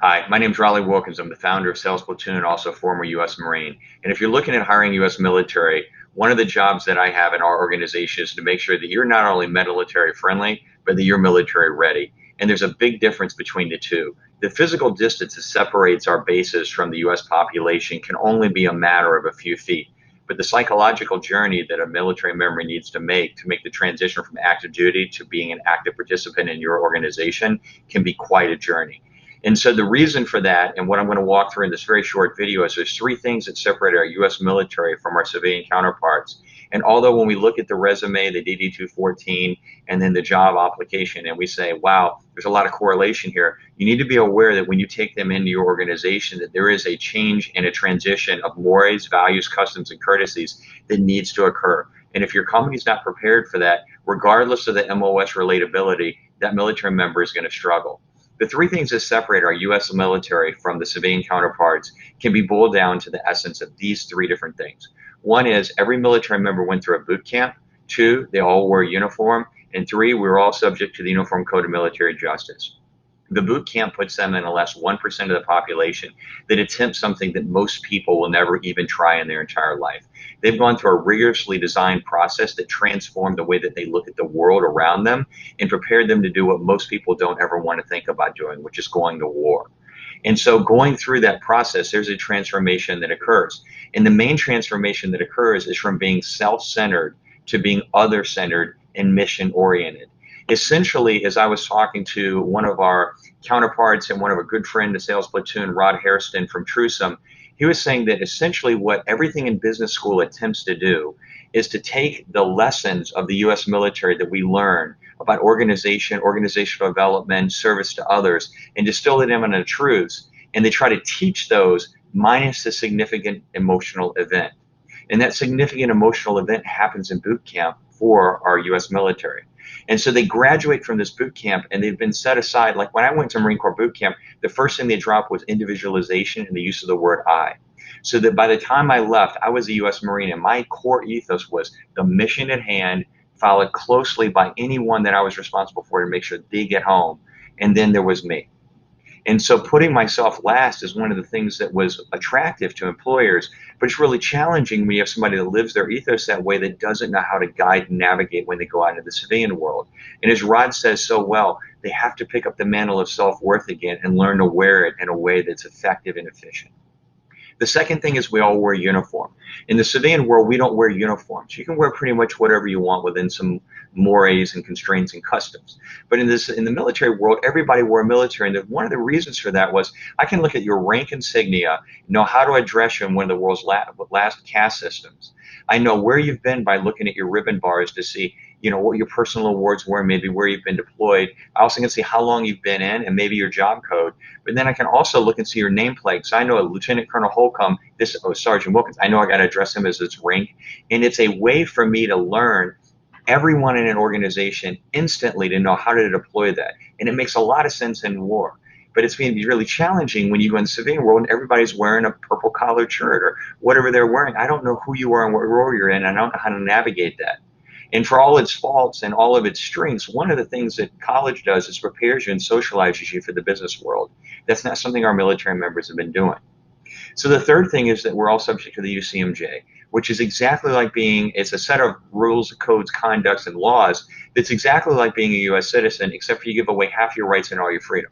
Hi, my name is Raleigh Wilkins. I'm the founder of Sales Platoon and also former U.S. Marine. And if you're looking at hiring U.S. military, one of the jobs that I have in our organization is to make sure that you're not only military friendly, but that you're military ready. And there's a big difference between the two. The physical distance that separates our bases from the U.S. population can only be a matter of a few feet. But the psychological journey that a military member needs to make the transition from active duty to being an active participant in your organization can be quite a journey. And so the reason for that, and what I'm going to walk through in this very short video, is there's three things that separate our U.S. military from our civilian counterparts. And although when we look at the resume, the DD-214, and then the job application, and we say, wow, there's a lot of correlation here, you need to be aware that when you take them into your organization, that there is a change and a transition of mores, values, customs, and courtesies that needs to occur. And if your company's not prepared for that, regardless of the MOS relatability, that military member is going to struggle. The three things that separate our U.S. military from the civilian counterparts can be boiled down to the essence of these three different things. One is every military member went through a boot camp. Two, they all wore a uniform. And three, we were all subject to the Uniform Code of Military Justice. The boot camp puts them in the less 1% of the population that attempts something that most people will never even try in their entire life. They've gone through a rigorously designed process that transformed the way that they look at the world around them and prepared them to do what most people don't ever want to think about doing, which is going to war. And so going through that process, there's a transformation that occurs. And the main transformation that occurs is from being self-centered to being other-centered and mission-oriented. Essentially, as I was talking to one of our counterparts and one of a good friend, the sales platoon, Rod Hairston from Trusum, he was saying that essentially what everything in business school attempts to do is to take the lessons of the U.S. military that we learn about organization, organizational development, service to others, and distill it into truths. And they try to teach those minus the significant emotional event. And that significant emotional event happens in boot camp for our U.S. military. And so they graduate from this boot camp and they've been set aside. Like when I went to Marine Corps boot camp, the first thing they dropped was individualization and the use of the word I. So that by the time I left, I was a U.S. Marine and my core ethos was the mission at hand, followed closely by anyone that I was responsible for to make sure they get home. And then there was me. And so putting myself last is one of the things that was attractive to employers, but it's really challenging when you have somebody that lives their ethos that way that doesn't know how to guide and navigate when they go out into the civilian world. And as Rod says so well, they have to pick up the mantle of self-worth again and learn to wear it in a way that's effective and efficient. The second thing is we all wear uniform. In the civilian world, we don't wear uniforms. You can wear pretty much whatever you want within some mores and constraints and customs. But in the military world, everybody wore military. And one of the reasons for that was I can look at your rank insignia, know how to address you in one of the world's last caste systems. I know where you've been by looking at your ribbon bars to see, what your personal awards were, maybe where you've been deployed. I also can see how long you've been in and maybe your job code. But then I can also look and see your nameplate. So I know Lieutenant Colonel Holcomb, Sergeant Wilkins, I know I got to address him as its rank. And it's a way for me to learn everyone in an organization instantly to know how to deploy that. And it makes a lot of sense in war. But it's going to be really challenging when you go in the civilian world and everybody's wearing a purple collared shirt or whatever they're wearing. I don't know who you are and what role you're in. I don't know how to navigate that. And for all its faults and all of its strengths, one of the things that college does is prepares you and socializes you for the business world. That's not something our military members have been doing. So the third thing is that we're all subject to the UCMJ, which is exactly like it's a set of rules, codes, conducts, and laws that's exactly like being a U.S. citizen, except for you give away half your rights and all your freedom.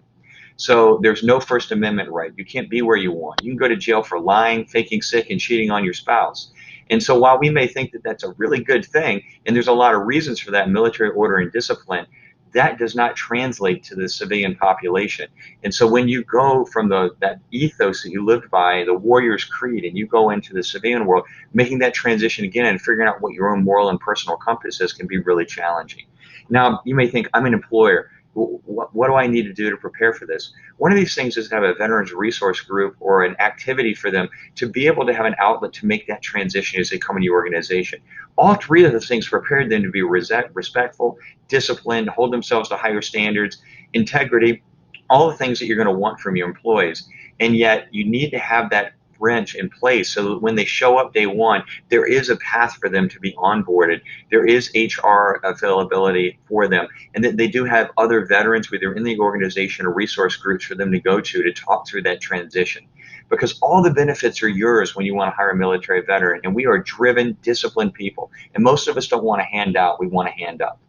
So there's no First Amendment right. You can't be where you want. You can go to jail for lying, faking sick, and cheating on your spouse. And so while we may think that that's a really good thing, and there's a lot of reasons for that, military order and discipline, that does not translate to the civilian population. And so when you go from that ethos that you lived by, the warrior's creed, and you go into the civilian world, making that transition again and figuring out what your own moral and personal compass is can be really challenging. Now, you may think, I'm an employer. What do I need to do to prepare for this? One of these things is to have a veterans resource group or an activity for them to be able to have an outlet to make that transition as they come into your organization. All three of those things prepared them to be respectful, disciplined, hold themselves to higher standards, integrity, all the things that you're going to want from your employees. And yet you need to have that wrench in place so that when they show up day one, there is a path for them to be onboarded. There is HR availability for them, and that they do have other veterans, whether in the organization or resource groups for them to go to talk through that transition. Because all the benefits are yours when you want to hire a military veteran, and we are driven, disciplined people. And most of us don't want to hand out, we want to hand up.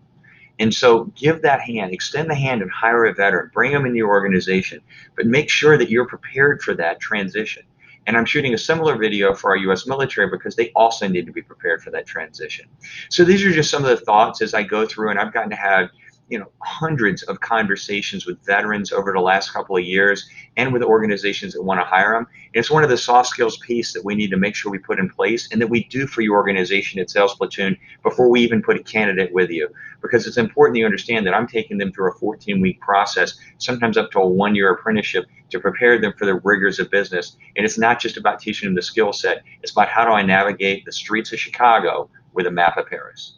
And so give that hand, extend the hand and hire a veteran, bring them into your organization, but make sure that you're prepared for that transition. And I'm shooting a similar video for our U.S. military because they also need to be prepared for that transition. So these are just some of the thoughts as I go through, and I've gotten to have hundreds of conversations with veterans over the last couple of years and with organizations that want to hire them. And it's one of the soft skills piece that we need to make sure we put in place and that we do for your organization at Sales Platoon before we even put a candidate with you. Because it's important that you understand that I'm taking them through a 14-week process, sometimes up to a 1-year apprenticeship, to prepare them for the rigors of business. And it's not just about teaching them the skill set. It's about how do I navigate the streets of Chicago with a map of Paris.